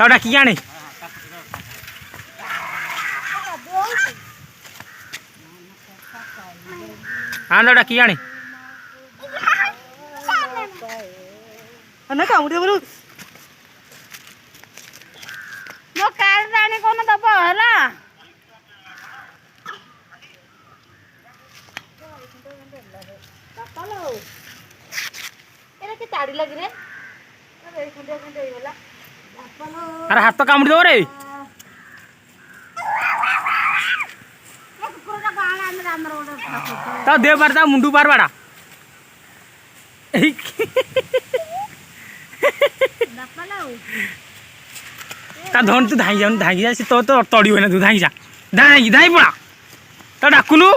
तो डाकी आने हाँ तो डाकी आने अने कामुड़ी बोलू मो कार राणी कोन दब हला बापालो एरा के ताड़ी लगी रे अरे खंडे खंडे होला बापालो अरे हाथ तो कामुड़ी दो रे कुकुरटा गाला आमे राम रोड तो दे बार मुंडू बार बाड़ा बापालो ता धन तू धाई जा तो तो तड़ी होना तू धाई जा धाई धाई पड़ा तो डाकुनु